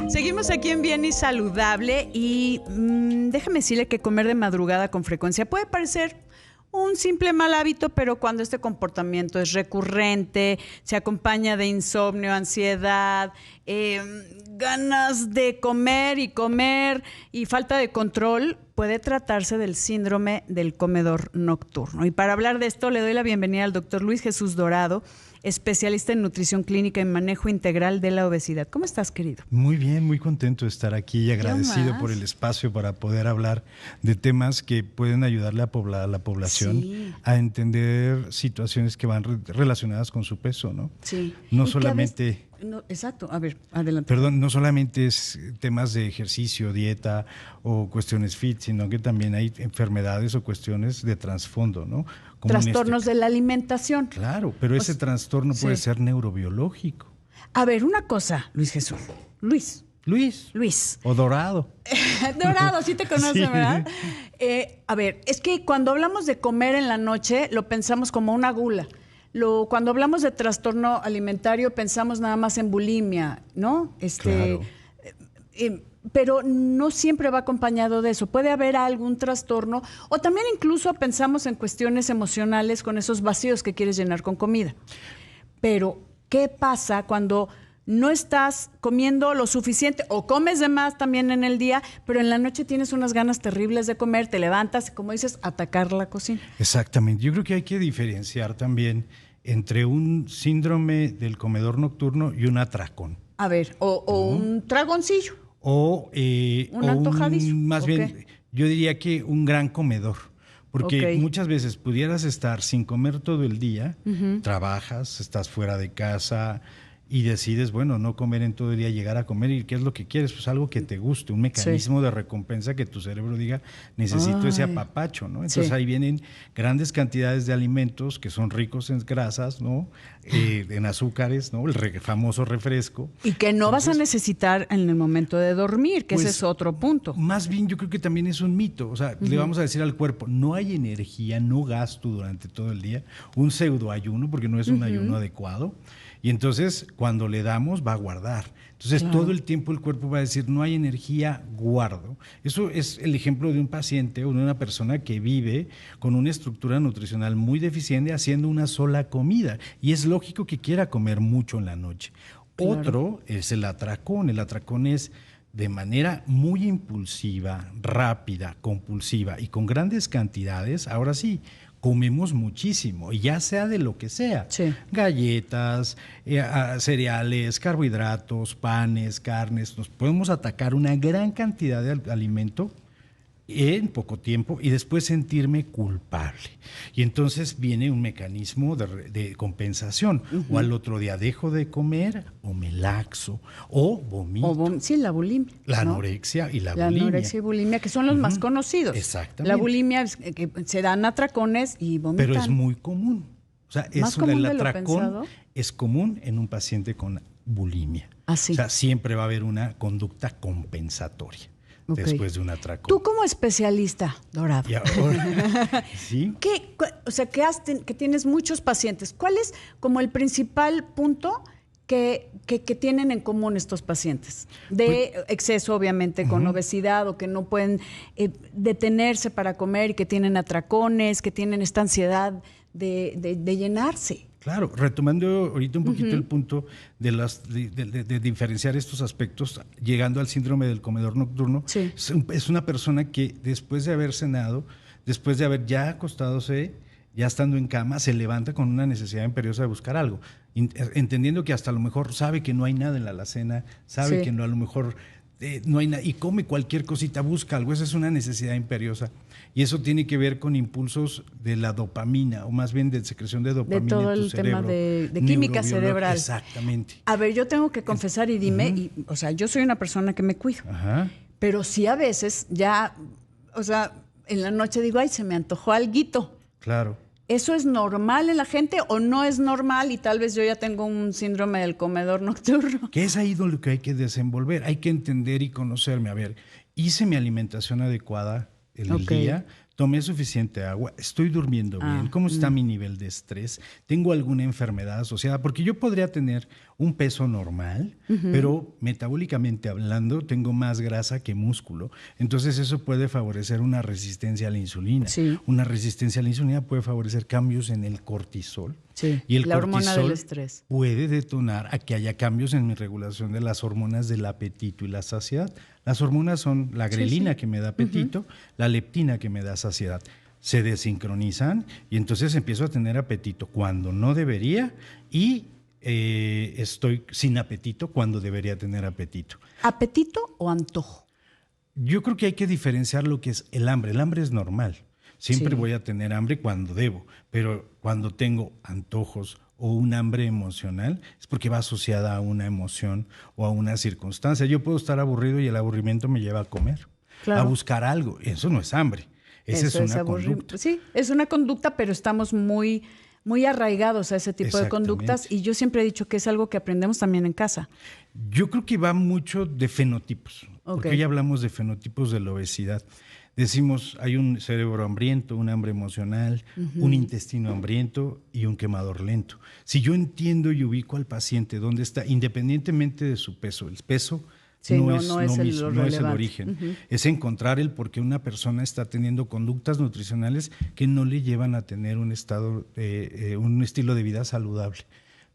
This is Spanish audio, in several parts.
Seguimos aquí en Bien y Saludable y déjame decirle que comer de madrugada con frecuencia puede parecer un simple mal hábito, pero cuando este comportamiento es recurrente, se acompaña de insomnio, ansiedad, ganas de comer y falta de control, puede tratarse del síndrome del comedor nocturno. Y para hablar de esto le doy la bienvenida al doctor Luis Jesús Dorado, especialista en nutrición clínica y manejo integral de la obesidad. ¿Cómo estás, querido? Muy bien, muy contento de estar aquí y agradecido por el espacio para poder hablar de temas que pueden ayudarle a la población a entender situaciones que van relacionadas con su peso, ¿no? Sí. No solamente... No, exacto, a ver, adelante. Perdón, no solamente es temas de ejercicio, dieta o cuestiones fit, sino que también hay enfermedades o cuestiones de trasfondo, ¿no? Como trastornos de la alimentación. Claro, pero ese trastorno puede ser neurobiológico. A ver, una cosa, Luis Jesús. Luis. O Dorado. Dorado, sí te conoce, sí. ¿Verdad? A ver, es que cuando hablamos de comer en la noche, lo pensamos como una gula. Cuando hablamos de trastorno alimentario, pensamos nada más en bulimia, ¿no? Claro. Pero no siempre va acompañado de eso. Puede haber algún trastorno, o también incluso pensamos en cuestiones emocionales con esos vacíos que quieres llenar con comida. Pero, ¿qué pasa cuando no estás comiendo lo suficiente o comes de más también en el día, pero en la noche tienes unas ganas terribles de comer, te levantas, como dices, a atacar la cocina? Exactamente. Yo creo que hay que diferenciar también entre un síndrome del comedor nocturno y un atracón. A ver, o un tragoncillo. Un antojadizo. Más bien, yo diría que un gran comedor. Porque muchas veces pudieras estar sin comer todo el día, trabajas, estás fuera de casa y decides, bueno, no comer en todo el día, llegar a comer. ¿Y qué es lo que quieres? Pues algo que te guste, un mecanismo de recompensa que tu cerebro diga, necesito ese apapacho, ¿no? Entonces ahí vienen grandes cantidades de alimentos que son ricos en grasas, ¿no? En azúcares, ¿no? El famoso refresco. Y que no vas a necesitar en el momento de dormir, que ese es otro punto. Más bien yo creo que también es un mito. O sea, le vamos a decir al cuerpo, no hay energía, no gasto durante todo el día. Un pseudoayuno, porque no es un ayuno adecuado. Y entonces, cuando le damos, va a guardar. Entonces, todo el tiempo el cuerpo va a decir, no hay energía, guardo. Eso es el ejemplo de un paciente o de una persona que vive con una estructura nutricional muy deficiente haciendo una sola comida. Y es lógico que quiera comer mucho en la noche. Claro. Otro es el atracón. El atracón es de manera muy impulsiva, rápida, compulsiva y con grandes cantidades, ahora sí, comemos muchísimo, ya sea de lo que sea, galletas, cereales, carbohidratos, panes, carnes, nos podemos atacar una gran cantidad de alimento en poco tiempo y después sentirme culpable. Y entonces viene un mecanismo de compensación. O al otro día dejo de comer o me laxo o vomito. Sí, la bulimia. La anorexia y la bulimia. La anorexia y bulimia, que son los más conocidos. Exactamente. La bulimia, que se dan atracones y vomitan. Pero es muy común. O sea, el atracón es común en un paciente con bulimia. Así. O sea, siempre va a haber una conducta compensatoria. Después de un atracón. Tú como especialista, Dorado, y ahora, ¿sí? que tienes muchos pacientes, ¿cuál es como el principal punto que tienen en común estos pacientes? De exceso, obviamente, con obesidad, o que no pueden detenerse para comer y que tienen atracones, que tienen esta ansiedad de llenarse. Claro, retomando ahorita un poquito el punto de diferenciar estos aspectos, llegando al síndrome del comedor nocturno, es una persona que después de haber cenado, después de haber ya acostadose, ya estando en cama, se levanta con una necesidad imperiosa de buscar algo, entendiendo que hasta a lo mejor sabe que no hay nada en la alacena, sabe que no, a lo mejor no hay nada, y come cualquier cosita, busca algo. Esa es una necesidad imperiosa. Y eso tiene que ver con impulsos de la dopamina, o más bien de secreción de dopamina en tu cerebro. De todo el tema de química cerebral. Exactamente. A ver, yo tengo que confesar y dime, yo soy una persona que me cuido, pero sí a veces ya, en la noche digo, ay, se me antojó alguito. Claro. ¿Eso es normal en la gente o no es normal y tal vez yo ya tengo un síndrome del comedor nocturno? Que es ahí donde hay que desenvolver, hay que entender y conocerme. A ver, hice mi alimentación adecuada el día, tomé suficiente agua, estoy durmiendo bien, ¿cómo está mi nivel de estrés? ¿Tengo alguna enfermedad asociada? Porque yo podría tener un peso normal, pero metabólicamente hablando tengo más grasa que músculo. Entonces eso puede favorecer una resistencia a la insulina. Sí. Una resistencia a la insulina puede favorecer cambios en el cortisol. Sí, y el la hormona cortisol del estrés. puede detonar a que haya cambios en mi regulación de las hormonas del apetito y la saciedad. Las hormonas son la grelina que me da apetito, la leptina que me da saciedad. Se desincronizan y entonces empiezo a tener apetito cuando no debería y estoy sin apetito cuando debería tener apetito. ¿Apetito o antojo? Yo creo que hay que diferenciar lo que es el hambre. El hambre es normal. Siempre Sí. voy a tener hambre cuando debo, pero cuando tengo antojos o un hambre emocional es porque va asociada a una emoción o a una circunstancia. Yo puedo estar aburrido y el aburrimiento me lleva a comer, Claro. a buscar algo. Eso no es hambre. Esa Eso es una aburrir. conducta. Sí, es una conducta, pero estamos muy, muy arraigados a ese tipo de conductas Exactamente. y yo siempre he dicho que es algo que aprendemos también en casa. Yo creo que va mucho de fenotipos, porque Ok. hoy hablamos de fenotipos de la obesidad. Decimos, hay un cerebro hambriento, un hambre emocional, un intestino hambriento y un quemador lento. Si yo entiendo y ubico al paciente dónde está, independientemente de su peso, el peso Sí, no no es es lo el- mismo, lo no es el relevante. origen. Es encontrar el por qué una persona está teniendo conductas nutricionales que no le llevan a tener un estilo de vida saludable.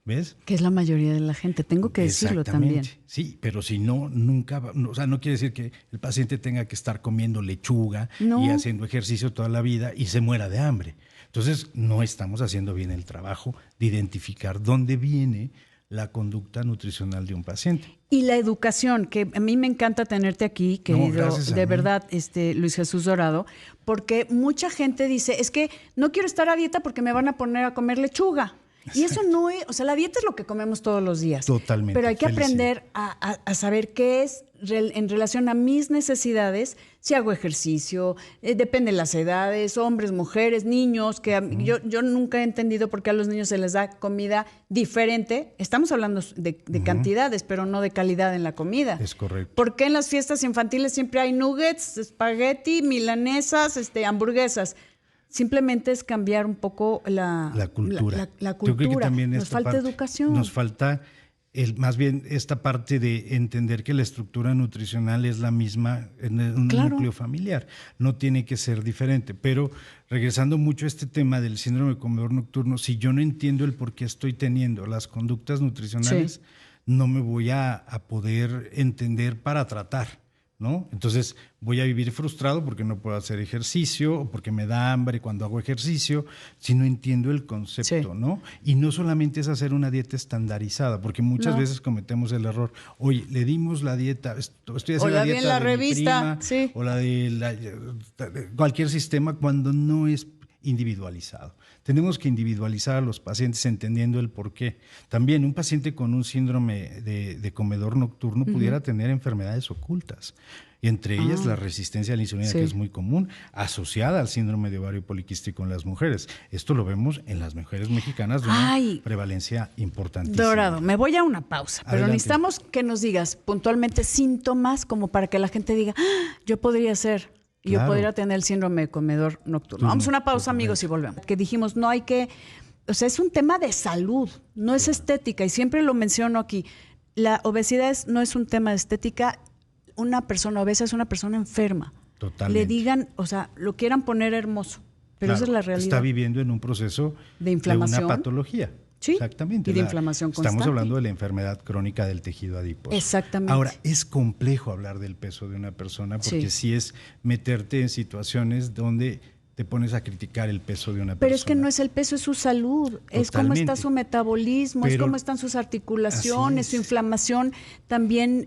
¿Ves? Que es la mayoría de la gente, tengo que decirlo también. Exactamente. Sí, pero si no, nunca o sea, no quiere decir que el paciente tenga que estar comiendo lechuga No. y haciendo ejercicio toda la vida y se muera de hambre. Entonces, no estamos haciendo bien el trabajo de identificar dónde viene la conducta nutricional de un paciente. Y la educación, que a mí me encanta tenerte aquí, querido, gracias a de mí. verdad, Luis Jesús Dorado, porque mucha gente dice, es que no quiero estar a dieta porque me van a poner a comer lechuga. Y eso no es, o sea, la dieta es lo que comemos todos los días. Totalmente, Pero hay que felicidad. aprender a saber qué es en relación a mis necesidades, si hago ejercicio, depende de las edades, hombres, mujeres, niños, que yo nunca he entendido por qué a los niños se les da comida diferente. Estamos hablando de cantidades, pero no de calidad en la comida. Es correcto. ¿Por qué en las fiestas infantiles siempre hay nuggets, espagueti, milanesas, hamburguesas? Simplemente es cambiar un poco la cultura. La Yo creo que cultura. también Nos esta falta parte, educación. Nos falta más bien esta parte de entender que la estructura nutricional es la misma en un Claro. núcleo familiar. No tiene que ser diferente. Pero regresando mucho a este tema del síndrome de comedor nocturno, si yo no entiendo el por qué estoy teniendo las conductas nutricionales, Sí. no me voy a poder entender para tratar, ¿no? Entonces voy a vivir frustrado porque no puedo hacer ejercicio o porque me da hambre cuando hago ejercicio, si no entiendo el concepto, Sí. ¿no? Y no solamente es hacer una dieta estandarizada, porque muchas No. veces cometemos el error. Oye, le dimos la dieta, estoy haciendo O la la vi en dieta la de mi revista, prima, sí. o la de cualquier sistema cuando no es individualizado. Tenemos que individualizar a los pacientes entendiendo el por qué. También un paciente con un síndrome de comedor nocturno pudiera tener enfermedades ocultas, y entre ellas la resistencia a la insulina, Sí. que es muy común, asociada al síndrome de ovario poliquístico en las mujeres. Esto lo vemos en las mujeres mexicanas de una Ay. prevalencia importantísima. Dorado, me voy a una pausa, pero Adelante. necesitamos que nos digas puntualmente síntomas como para que la gente diga, "Ah, yo podría ser, y yo Claro. podría tener el síndrome de comedor nocturno". Vamos a una pausa, amigos, y volvemos. Que dijimos, no hay que, o sea, es un tema de salud, no es estética, y siempre lo menciono aquí. La obesidad no es un tema de estética, una persona obesa es una persona enferma. Totalmente. Le digan, o sea, lo quieran poner hermoso, pero esa es Claro, la realidad. Está viviendo en un proceso De inflamación. una patología. Sí, Exactamente. y de inflamación Estamos constante. hablando de la enfermedad crónica del tejido adiposo. Exactamente. Ahora, es complejo hablar del peso de una persona porque sí es meterte en situaciones donde te pones a criticar el peso de una persona. Pero es que no es el peso, es su salud, es cómo está Totalmente. su metabolismo, es Pero cómo están sus articulaciones, así su es. inflamación, también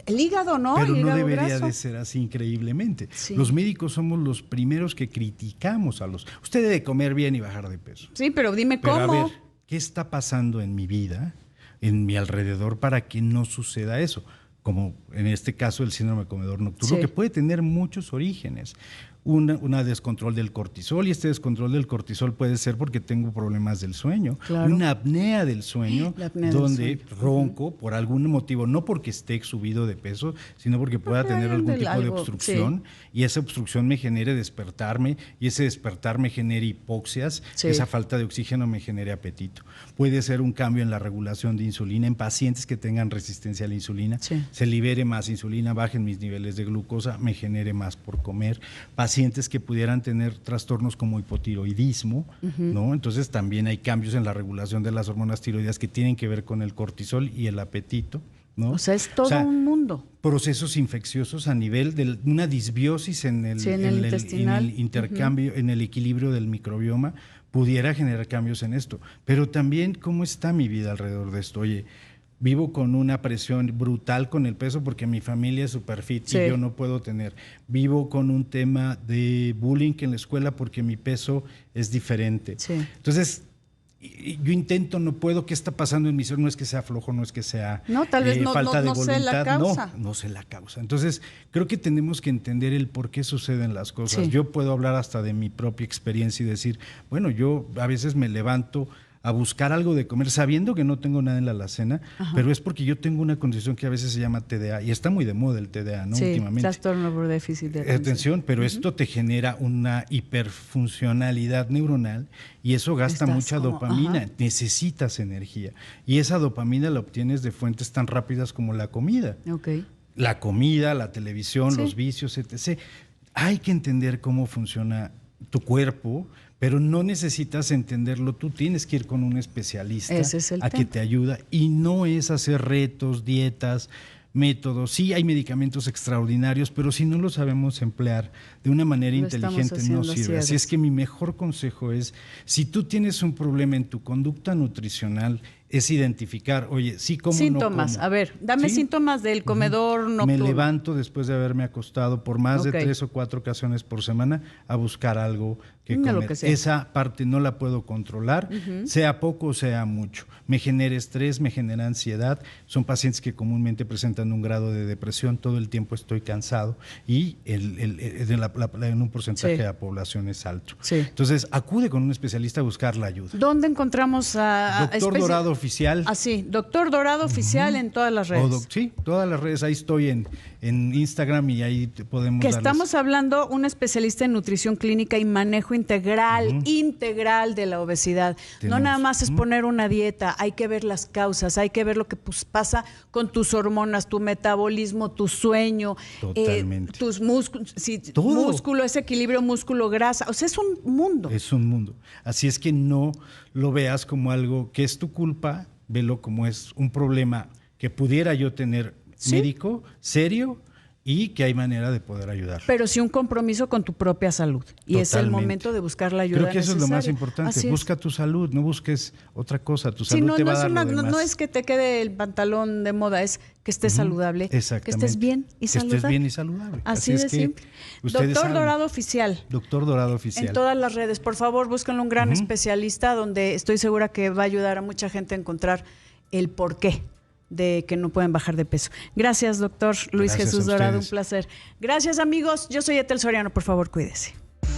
el hígado, ¿no? Pero el no hígado debería graso. de ser así increíblemente. Sí. Los médicos somos los primeros que criticamos a los... Usted debe comer bien y bajar de peso. Sí, pero dime Pero cómo. a ver, ¿qué está pasando en mi vida, en mi alrededor, para que no suceda eso? Como en este caso el síndrome de comedor nocturno, Sí. que puede tener muchos orígenes. una descontrol del cortisol, y este descontrol del cortisol puede ser porque tengo problemas del sueño, Claro. una apnea del sueño, La apnea del donde sueño. ronco por algún motivo, no porque esté subido de peso, sino porque pueda Porque tener hay algún tipo de algo, obstrucción, y esa obstrucción me genere despertarme, y ese despertar me genere hipoxias, Sí. esa falta de oxígeno me genere apetito. Puede ser un cambio en la regulación de insulina en pacientes que tengan resistencia a la insulina, Sí. se libere más insulina, bajen mis niveles de glucosa, me genere más por comer. Pacientes que pudieran tener trastornos como hipotiroidismo, ¿no? Entonces también hay cambios en la regulación de las hormonas tiroideas que tienen que ver con el cortisol y el apetito, ¿no? O sea, es todo un mundo. Procesos infecciosos a nivel de una disbiosis en el, Sí, en el intestinal. en el intercambio, en el equilibrio del microbioma, pudiera generar cambios en esto. Pero también, ¿cómo está mi vida alrededor de esto? Oye, vivo con una presión brutal con el peso porque mi familia es super fit Sí. y yo no puedo tener. Vivo con un tema de bullying en la escuela porque mi peso es diferente. Sí. Entonces, yo intento, no puedo, ¿qué está pasando en mi ser? No es que sea flojo, no es que sea No, tal vez no- falta no de sé la voluntad, causa. no sé la causa. Entonces, creo que tenemos que entender el por qué suceden las cosas. Sí. Yo puedo hablar hasta de mi propia experiencia y decir, bueno, yo a veces me levanto a buscar algo de comer sabiendo que no tengo nada en la alacena, pero es porque yo tengo una condición que a veces se llama TDA y está muy de moda el TDA, ¿no? Sí, Últimamente. trastorno por déficit de atención. Atención, pero esto te genera una hiperfuncionalidad neuronal y eso gasta Estás mucha como, dopamina, ajá. necesitas energía y esa dopamina la obtienes de fuentes tan rápidas como la comida. Ok. La comida, la televisión, Sí. los vicios, etc. Hay que entender cómo funciona tu cuerpo, pero no necesitas entenderlo, tú tienes que ir con un especialista Ese es el a que tema. te ayuda y no es hacer retos, dietas, métodos. Sí hay medicamentos extraordinarios, pero si no los sabemos emplear de una manera Lo estamos inteligente no haciendo sirve. Así ciegas. es que mi mejor consejo es, si tú tienes un problema en tu conducta nutricional, es identificar, oye, sí como Síntomas. no como. A ver, dame ¿Sí? síntomas del comedor Me nocturno. levanto después de haberme acostado por más Ok. de 3 o 4 ocasiones por semana a buscar algo que Lo comer. que sea. Esa parte no la puedo controlar, sea poco o sea mucho. Me genera estrés, me genera ansiedad. Son pacientes que comúnmente presentan un grado de depresión. Todo el tiempo estoy cansado y en un porcentaje Sí. de la población es alto. Sí. Entonces, acude con un especialista a buscar la ayuda. ¿Dónde encontramos a Doctor Dorado Oficial. Así, Doctor Dorado Oficial en todas las redes. Sí, todas las redes. Ahí estoy en Instagram y ahí podemos Que darles- estamos hablando un especialista en nutrición clínica y manejo integral de la obesidad. No Tenemos. nada más es poner una dieta, hay que ver las causas, hay que ver lo que pasa con tus hormonas, tu metabolismo, tu sueño, Totalmente. tus músculos, Todo. músculo, ese equilibrio músculo-grasa. O sea, es un mundo. Es un mundo. Así es que no lo veas como algo que es tu culpa, velo como es un problema que pudiera yo tener Sí. médico, serio, y que hay manera de poder ayudar. Pero sí un compromiso con tu propia salud. Y es el Totalmente. momento de buscar la ayuda Creo que eso es lo más necesaria. importante. Así es. Busca tu salud, no busques otra cosa. Tu Sí, salud no, te va no a es dar una- lo no- demás. no es que te quede el pantalón de moda, es que estés saludable, que Exactamente. estés bien y Que saludable. estés bien y saludable. Así es de que simple. ustedes Doctor saben. Dorado Oficial. Doctor Dorado Oficial. En todas las redes. Por favor, búsquenlo un gran especialista donde estoy segura que va a ayudar a mucha gente a encontrar el porqué de que no pueden bajar de peso. Gracias, doctor Luis Gracias Jesús a Dorado, un ustedes. placer. Gracias, amigos. Yo soy Etel Soriano, por favor, cuídese.